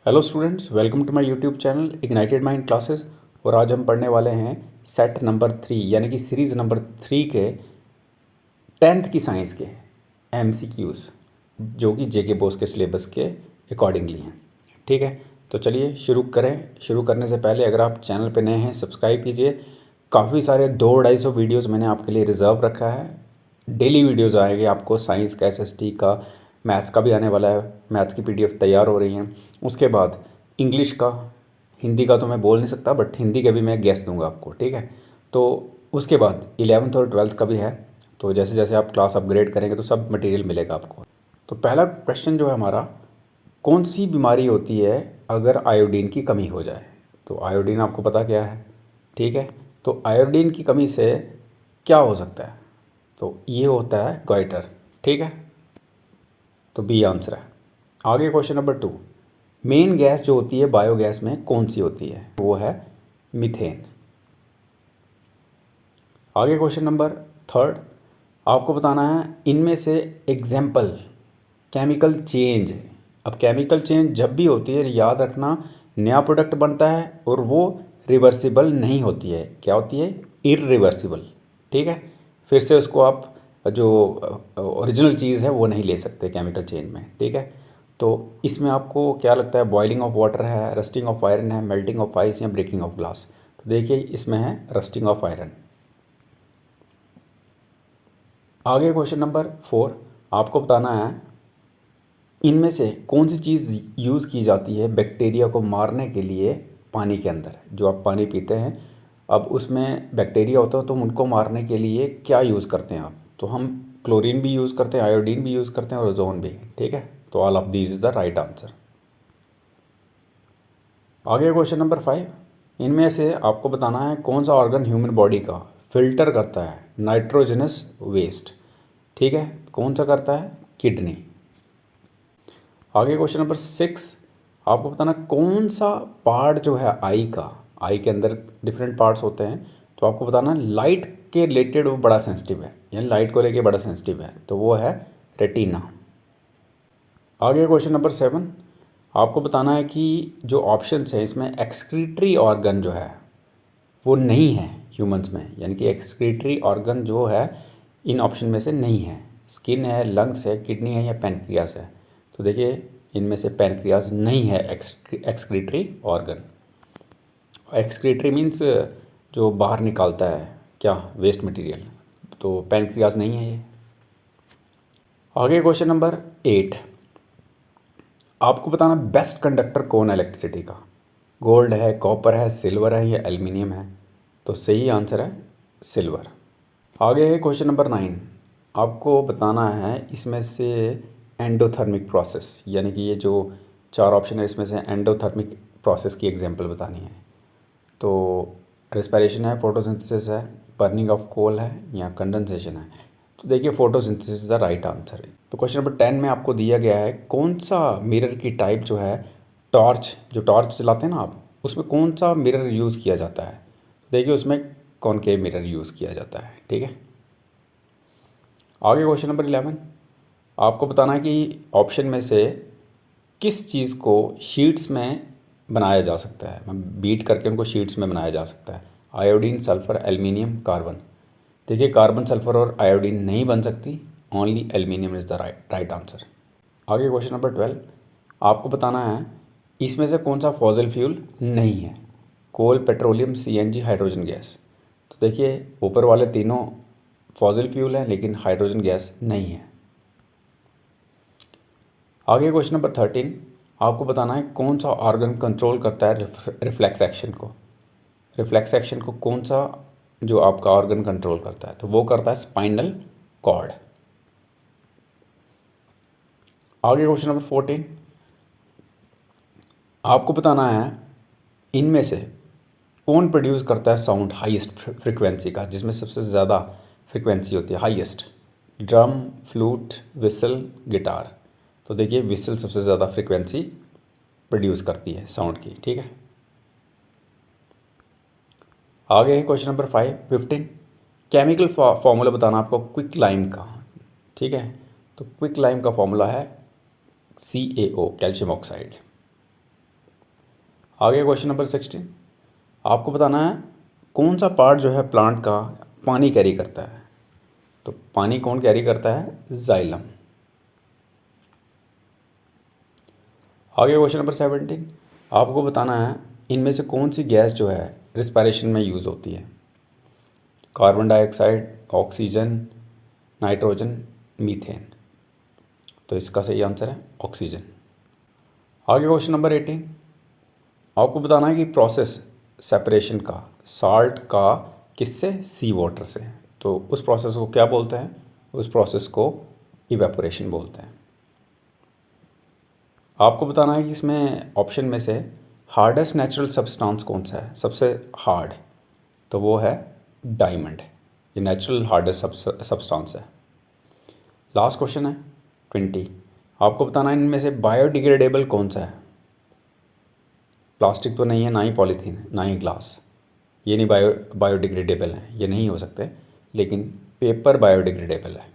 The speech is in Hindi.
Hello students, welcome to my YouTube channel ignited mind classes. और आज हम पढ़ने वाले हैं सेट नंबर 3 यानी कि सीरीज़ नंबर 3 के 10th की साइंस के MCQs जो कि जेके बोस के सिलेबस के अकॉर्डिंगली हैं। ठीक है, तो चलिए शुरू करें। शुरू करने से पहले अगर आप चैनल पर नए हैं सब्सक्राइब कीजिए। काफ़ी सारे 200-250 वीडियोज़ मैंने आपके लिए रिज़र्व रखा है। डेली वीडियोज़ आएंगे आपको, साइंस का, SST का, मैथ्स का भी आने वाला है। मैथ्स की PDF तैयार हो रही हैं। उसके बाद इंग्लिश का, हिंदी का तो मैं बोल नहीं सकता, बट हिंदी के भी मैं गेस दूंगा आपको। ठीक है, तो उसके बाद 11th और 12th का भी है। तो जैसे जैसे आप क्लास अपग्रेड करेंगे तो सब मटेरियल मिलेगा आपको। तो पहला क्वेश्चन जो है हमारा, कौन सी बीमारी होती है अगर आयोडीन की कमी हो जाए? तो आयोडीन आपको पता क्या है। ठीक है, तो आयोडीन की कमी से क्या हो सकता है? तो ये होता है गॉइटर। ठीक है, तो बी आंसर है। आगे क्वेश्चन नंबर 2, मेन गैस जो होती है बायोगैस में कौन सी होती है? वो है मीथेन। आगे क्वेश्चन नंबर 3, आपको बताना है इनमें से एग्जाम्पल केमिकल चेंज। अब केमिकल चेंज जब भी होती है, याद रखना, नया प्रोडक्ट बनता है और वो रिवर्सिबल नहीं होती है। क्या होती है? इरिवर्सिबल। ठीक है, फिर से उसको आप जो ओरिजिनल चीज़ है वो नहीं ले सकते केमिकल चेंज में। ठीक है, तो इसमें आपको क्या लगता है? बॉइलिंग ऑफ वाटर है, रस्टिंग ऑफ आयरन है, मेल्टिंग ऑफ आइस या ब्रेकिंग ऑफ ग्लास? तो देखिए इसमें है रस्टिंग ऑफ आयरन। आगे क्वेश्चन नंबर 4, आपको बताना है इनमें से कौन सी चीज़ यूज़ की जाती है बैक्टीरिया को मारने के लिए पानी के अंदर? जो आप पानी पीते हैं, अब उसमें बैक्टीरिया होता है, तो उनको मारने के लिए क्या यूज़ करते हैं आप? तो हम क्लोरीन भी यूज़ करते हैं, आयोडीन भी यूज़ करते हैं और ओजोन भी। ठीक है, तो all of these is the right answer. आगे क्वेश्चन नंबर 5, इनमें से आपको बताना है कौन सा ऑर्गन ह्यूमन बॉडी का फिल्टर करता है नाइट्रोजनस वेस्ट? ठीक है, कौन सा करता है? किडनी। आगे क्वेश्चन नंबर 6, आपको बताना कौन सा पार्ट जो है आई का, आई के अंदर डिफरेंट पार्ट्स होते हैं, तो आपको बताना लाइट के रिलेटेड वो बड़ा सेंसिटिव है, यानी लाइट को लेके बड़ा सेंसिटिव है, तो वो है रेटिना। आगे क्वेश्चन नंबर 7, आपको बताना है कि जो ऑप्शंस है इसमें एक्सक्रीटरी ऑर्गन जो है वो नहीं है ह्यूमंस में, यानी कि एक्सक्रीटरी ऑर्गन जो है इन ऑप्शन में से नहीं है। स्किन है, लंग्स है, किडनी है या पैनक्रियास है? तो देखिए इनमें से पैनक्रियास नहीं है एक्सक्रीटरी ऑर्गन। एक्सक्रीटरी मीन्स जो बाहर निकालता है क्या, वेस्ट मटेरियल, तो पैनक्रियास नहीं है ये। आगे क्वेश्चन नंबर 8, आपको बताना बेस्ट कंडक्टर कौन है इलेक्ट्रिसिटी का? गोल्ड है, कॉपर है, सिल्वर है या एल्युमिनियम है? तो सही आंसर है सिल्वर। आगे है क्वेश्चन नंबर 9, आपको बताना है इसमें से एंडोथर्मिक प्रोसेस, यानी कि ये जो 4 ऑप्शन है इसमें से एंडोथर्मिक प्रोसेस की एग्जांपल बतानी है। तो रेस्पिरेशन है, फोटोसिंथेसिस है, बर्निंग ऑफ कोल है या कंडेंसेशन है? तो देखिए photosynthesis is the right answer है। तो क्वेश्चन नंबर 10 में आपको दिया गया है कौन सा मिरर की टाइप जो है, टॉर्च, जो टॉर्च चलाते हैं ना आप, उसमें कौन सा मिरर यूज़ किया जाता है? देखिए उसमें कॉनकेव मिरर यूज़ किया जाता है। ठीक है, आगे क्वेश्चन नंबर 11, आपको बताना है कि ऑप्शन में से किस चीज़ को शीट्स में बनाया जा सकता है, बीट करके उनको शीट्स में बनाया जा सकता है? Iodine, sulphur, aluminium, carbon? देखिए कार्बन, सल्फर और आयोडीन नहीं बन सकती, only aluminium is the right answer. आगे क्वेश्चन नंबर 12, आपको बताना है इसमें से कौन सा फॉसिल फ्यूल नहीं है? कोल, पेट्रोलियम, CNG, हाइड्रोजन गैस? तो देखिए ऊपर वाले तीनों फॉसिल फ्यूल हैं लेकिन हाइड्रोजन गैस नहीं है। आगे क्वेश्चन नंबर 13, आपको बताना है कौन सा ऑर्गन कंट्रोल करता है रिफ्लेक्स एक्शन को? रिफ्लेक्स एक्शन को कौन सा जो आपका ऑर्गन कंट्रोल करता है? तो वो करता है स्पाइनल कॉर्ड। आगे क्वेश्चन नंबर 14, आपको बताना है इनमें से कौन प्रोड्यूस करता है साउंड हाईएस्ट फ्रिक्वेंसी का, जिसमें सबसे ज़्यादा फ्रिक्वेंसी होती है highest? Drum, flute, whistle, guitar? तो देखिए विसल सबसे ज़्यादा फ्रिक्वेंसी प्रोड्यूस करती है साउंड की। ठीक है, आगे है क्वेश्चन नंबर 15, केमिकल फॉर्मूला बताना आपको क्विक लाइम का। ठीक है, तो क्विक लाइम का फॉर्मूला है CaO, कैल्शियम ऑक्साइड। आगे क्वेश्चन नंबर 16, आपको बताना है कौन सा पार्ट जो है प्लांट का पानी कैरी करता है। तो पानी कौन कैरी करता है? जाइलम। आगे क्वेश्चन नंबर 17, आपको बताना है इनमें से कौन सी गैस जो है रिस्पायरेशन में यूज़ होती है। Carbon dioxide, oxygen, nitrogen, methane. तो इसका सही आंसर है ऑक्सीजन। आगे क्वेश्चन नंबर 18, आपको बताना है कि प्रोसेस सेपरेशन का साल्ट का किससे? सी वाटर से। तो उस प्रोसेस को क्या बोलते हैं? उस प्रोसेस को इवेपोरेशन बोलते हैं। आपको बताना है कि इसमें ऑप्शन में से हार्डेस्ट नेचुरल सब्सटेंस कौन सा है, सबसे हार्ड। तो वो है डायमंड, ये नेचुरल हार्डेस्ट सब्सटेंस है। लास्ट क्वेश्चन है 20, आपको बताना है इनमें से बायोडिग्रेडेबल कौन सा है। प्लास्टिक तो नहीं है, ना ही पॉलीथीन, ना ही ग्लास, ये नहीं बायोडिग्रेडेबल है, ये नहीं हो सकते। लेकिन पेपर बायोडिग्रेडेबल है।